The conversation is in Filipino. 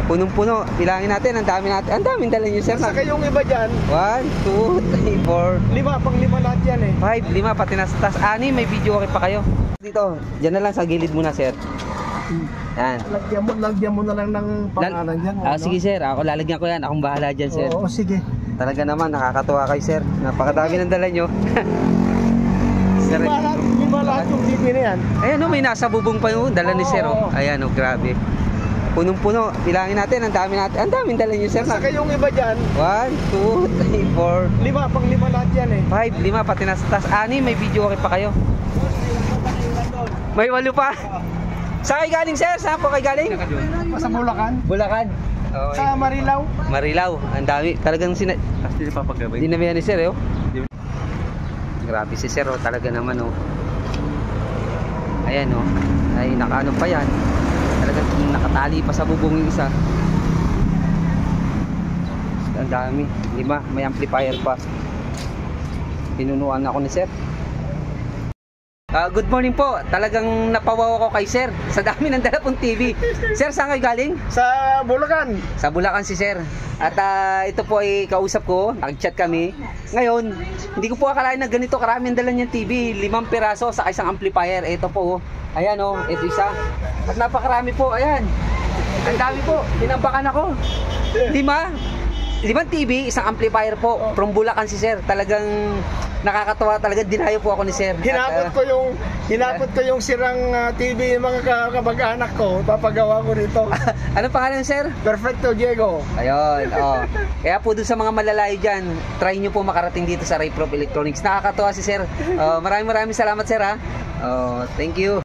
Punong-puno. Bilangin natin, ang dami natin. Ang daming dala nyo, sir. Saka yung iba dyan, 1, 2, 3, 4, 5, pang-5 lahat yan eh. 5, 5, pati nasa taas. 6, may video okay pa kayo. Dito, dyan na lang sa gilid muna, sir. Yan. Lagyan mo na lang ng pangalan dyan. Sige, sir. Ako lalagyan ko yan. Akong bahala dyan, sir. Oo, sige. Talaga naman, nakakatuwa kayo, sir. Napakadami ng dala nyo. Sir, Di ba lahat yung TV na yan? ayan o, may nasa bubong pa yung dala ni sir. Oh. Ayan o, grabe. Punong-puno. Bilangin natin, ang dami natin. Ang daming dala nyo, sir. Saka yung iba dyan, 1, 2, 3, 4, 5, pang-5 lahat yan eh. 5, 5, pati nasa taas. 6, may video okay pa kayo. May 8 pa. Saan kayo galing, sir? Saan po kayo galing? Sa Bulacan. Bulacan. Sa Marilao. Marilao. Ang dami. Talagang Hindi papagabay. dinamihan ni sir, eh. Oh. Grabe si sir, oh. Talaga naman, oh. Ayan, oh. Ay, nakaano pa yan. Talagang nakatali pa sa bubong yung isa. Ang dami. 5, may amplifier pa. Pinunuan ako ni sir. Good morning po. Talagang napawaw ako kay sir sa dami ng dala pong TV. Sir, saan kayo galing? Sa Bulacan. Sa Bulacan si sir. At ito po ay kausap ko. Nag-chat kami. Ngayon, hindi ko po akalain na ganito karami ang dala niyang TV. 5 piraso sa isang amplifier. Ito po. Ayan o. Ito isa. At napakarami po. Ayan. Ang dami po. Tinambakan ako. 5 TV, isang amplifier po. From Bulacan si sir. Talagang nakakatawa talaga. Dinayo po ako ni sir. Hinapot ko yung sirang TV yung mga kabag-anak ko. Papagawa ko rito. Anong pangalan sir? Perfecto Diego. Ayun, oh. Kaya po dun sa mga malalayo dyan, try nyo po makarating dito sa Ray Prof Electronics. Nakakatawa si sir. Maraming salamat sir ha. Thank you.